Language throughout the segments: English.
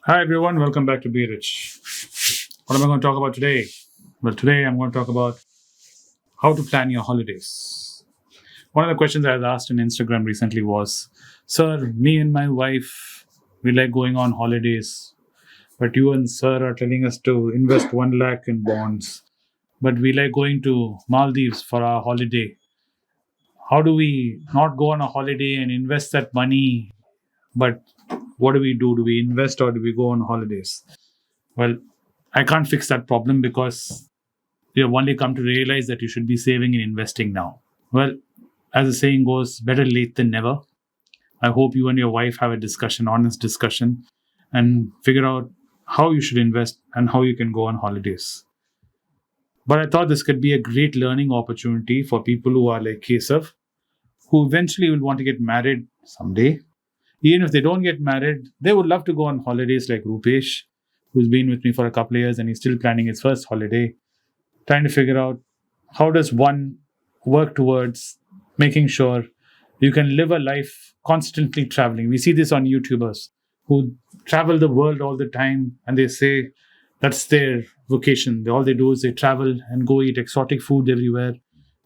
Hi everyone, welcome back to Be Rich. What am I going to talk about today? Well, today I'm going to talk about how to plan your holidays. One of the questions I was asked on Instagram recently was, Sir, me and my wife, we like going on holidays, but you and Sir are telling us to invest 1 lakh in bonds, but we like going to Maldives for our holiday. How do we not go on a holiday and invest that money? But what do we do? Do we invest or do we go on holidays? Well, I can't fix that problem because you have only come to realize that you should be saving and investing now. Well, as the saying goes, better late than never. I hope you and your wife have a discussion, honest discussion, and figure out how you should invest and how you can go on holidays. But I thought this could be a great learning opportunity for people who are like Keshav, who eventually will want to get married someday. Even if they don't get married, they would love to go on holidays like Rupesh, who's been with me for a couple of years and he's still planning his first holiday, trying to figure out how does one work towards making sure you can live a life constantly traveling. We see this on YouTubers who travel the world all the time and they say that's their vocation. All they do is they travel and go eat exotic food everywhere,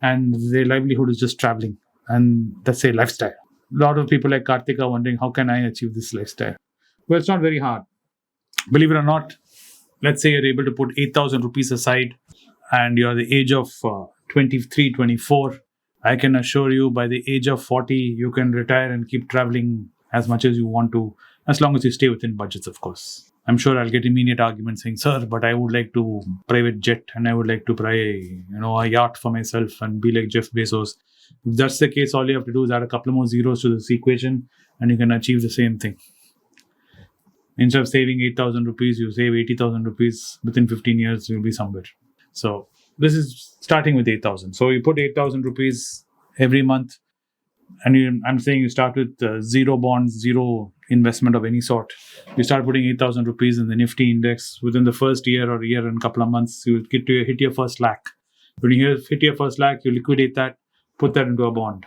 and their livelihood is just traveling, and that's their lifestyle. A lot of people like Karthik are wondering, how can I achieve this lifestyle? Well, it's not very hard. Believe it or not, let's say you're able to put 8,000 rupees aside and you're the age of 23, 24. I can assure you by the age of 40, you can retire and keep traveling as much as you want to, as long as you stay within budgets, of course. I'm sure I'll get immediate arguments saying, sir, but I would like to private jet and I would like to buy, a yacht for myself and be like Jeff Bezos. If that's the case, all you have to do is add a couple more zeros to this equation and you can achieve the same thing. Instead of saving 8,000 rupees, you save 80,000 rupees. Within 15 years, you'll be somewhere. So this is starting with 8,000. So you put 8,000 rupees every month. And I'm saying you start with zero bonds, zero investment of any sort. You start putting 8,000 rupees in the Nifty index. Within the first year or year and a couple of months, you'll hit your first lakh. When you hit your first lakh, you liquidate that, put that into a bond.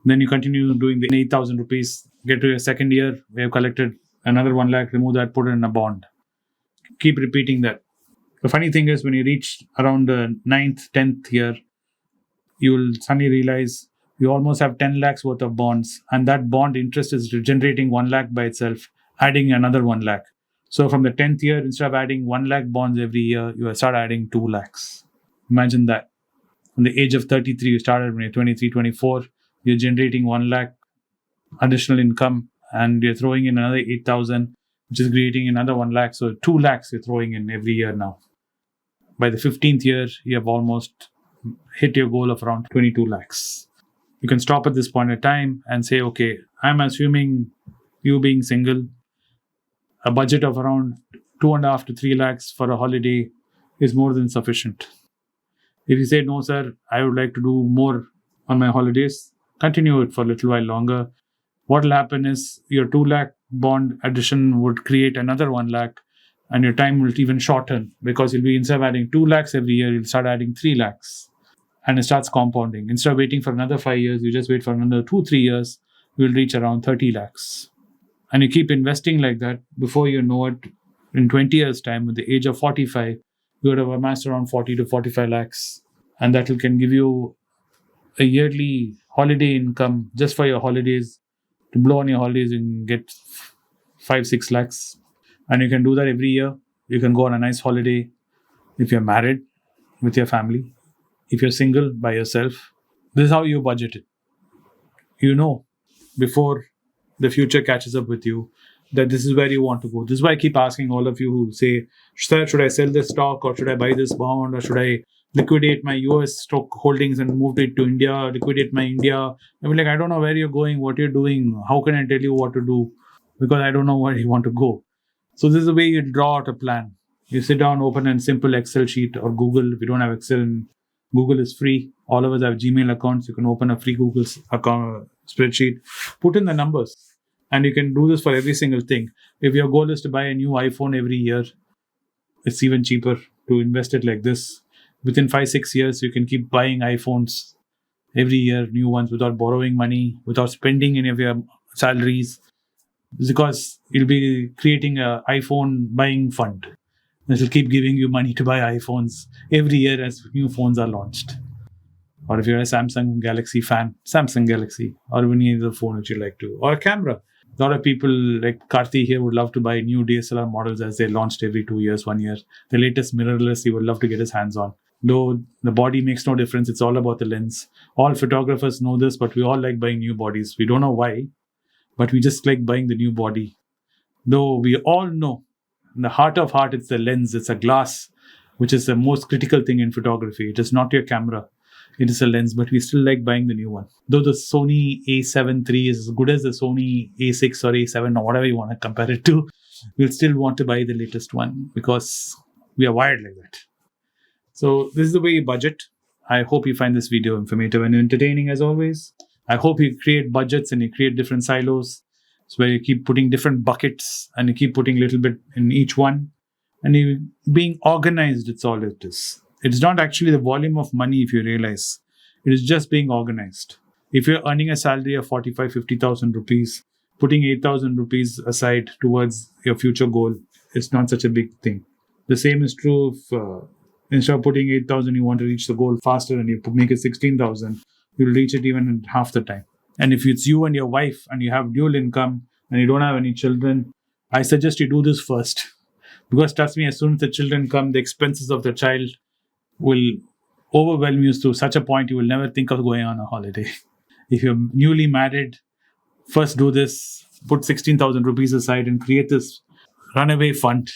Then you continue doing the 8,000 rupees, get to your second year, we have collected another 1 lakh, remove that, put it in a bond. Keep repeating that. The funny thing is, when you reach around the 9th, 10th year, you will suddenly realize you almost have 10 lakhs worth of bonds, and that bond interest is generating 1 lakh by itself, adding another 1 lakh. So from the 10th year, instead of adding 1 lakh bonds every year, you start adding 2 lakhs. Imagine that. From the age of 33, you started when you're 23, 24, you're generating 1 lakh additional income, and you're throwing in another 8,000, which is creating another 1 lakh. So 2 lakhs you're throwing in every year now. By the 15th year, you have almost hit your goal of around 22 lakhs. You can stop at this point in time and say, okay, I'm assuming you being single, a budget of around 2.5 to 3 lakhs for a holiday is more than sufficient. If you say, no, sir, I would like to do more on my holidays, continue it for a little while longer. What will happen is your 2 lakh bond addition would create another 1 lakh, and your time will even shorten because you'll be, instead of adding 2 lakhs every year, you'll start adding 3 lakhs. And it starts compounding. Instead of waiting for another 5 years, you just wait for another 2-3 years, you'll reach around 30 lakhs. And you keep investing like that. Before you know it, in 20 years' time, at the age of 45, you would have amassed around 40 to 45 lakhs. And that can give you a yearly holiday income just for your holidays. To blow on your holidays, you can get 5-6 lakhs. And you can do that every year. You can go on a nice holiday if you're married with your family. If you're single by yourself, this is how you budget it. You know, before the future catches up with you, that this is where you want to go. This is why I keep asking all of you who say, sir, should I sell this stock or should I buy this bond or should I liquidate my US stock holdings and move it to India, liquidate my India? I'm like, I don't know where you're going, what you're doing. How can I tell you what to do? Because I don't know where you want to go. So this is the way you draw out a plan. You sit down, open a simple Excel sheet or Google. If you don't have Excel, Google is free. All of us have Gmail accounts. You can open a free Google account spreadsheet, put in the numbers, and you can do this for every single thing. If your goal is to buy a new iPhone every year, it's even cheaper to invest it like this. Within 5-6 years, you can keep buying iPhones every year, new ones, without borrowing money, without spending any of your salaries. It's because you'll be creating a iPhone buying fund. It will keep giving you money to buy iPhones every year as new phones are launched. Or if you're a Samsung Galaxy fan, Samsung Galaxy, or any other phone which you like to, or a camera. A lot of people like Karthi here would love to buy new DSLR models as they launched every 2 years, 1 year. The latest mirrorless he would love to get his hands on. Though the body makes no difference, it's all about the lens. All photographers know this, but we all like buying new bodies. We don't know why, but we just like buying the new body. Though we all know, in the heart of heart, it's the lens, it's a glass, which is the most critical thing in photography. It is not your camera. It is a lens, but we still like buying the new one. Though the Sony A7 III is as good as the Sony A6 or A7 or whatever you want to compare it to, we'll still want to buy the latest one because we are wired like that. So this is the way you budget. I hope you find this video informative and entertaining as always. I hope you create budgets and you create different silos. It's where you keep putting different buckets and you keep putting a little bit in each one. And you being organized, it's all it is. It's not actually the volume of money if you realize. It is just being organized. If you're earning a salary of 45, 50,000 rupees, putting 8,000 rupees aside towards your future goal is not such a big thing. The same is true if instead of putting 8,000, you want to reach the goal faster and you make it 16,000, you'll reach it even in half the time. And if it's you and your wife and you have dual income and you don't have any children, I suggest you do this first. Because trust me, as soon as the children come, the expenses of the child will overwhelm you to such a point you will never think of going on a holiday. If you're newly married, first do this, put 16,000 rupees aside and create this runaway fund.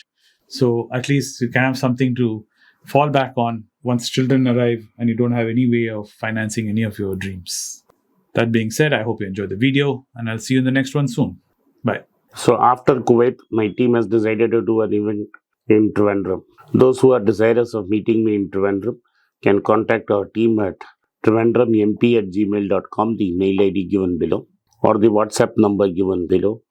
So at least you can have something to fall back on once children arrive and you don't have any way of financing any of your dreams. That being said, I hope you enjoyed the video and I'll see you in the next one soon. Bye. So after Kuwait, my team has decided to do an event in Trivandrum. Those who are desirous of meeting me in Trivandrum can contact our team at trivandrummp@gmail.com, the mail ID given below, or the WhatsApp number given below.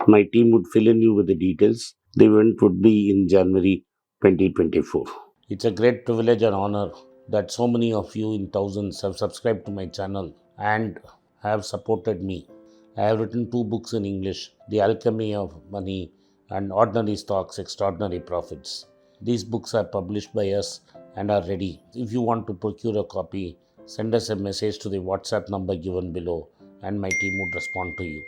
My team would fill in you with the details. The event would be in January 2024. It's a great privilege and honor that so many of you in thousands have subscribed to my channel and have supported me. I have written 2 books in English, The Alchemy of Money and Ordinary Stocks, Extraordinary Profits. These books are published by us and are ready. If you want to procure a copy, send us a message to the WhatsApp number given below and my team would respond to you.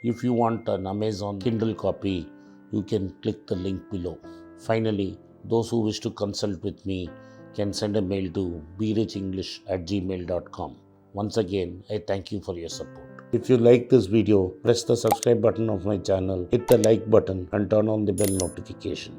If you want an Amazon Kindle copy, you can click the link below. Finally, those who wish to consult with me can send a mail to berichenglish@gmail.com. Once again, I thank you for your support. If you like this video, press the subscribe button of my channel, hit the like button and turn on the bell notification.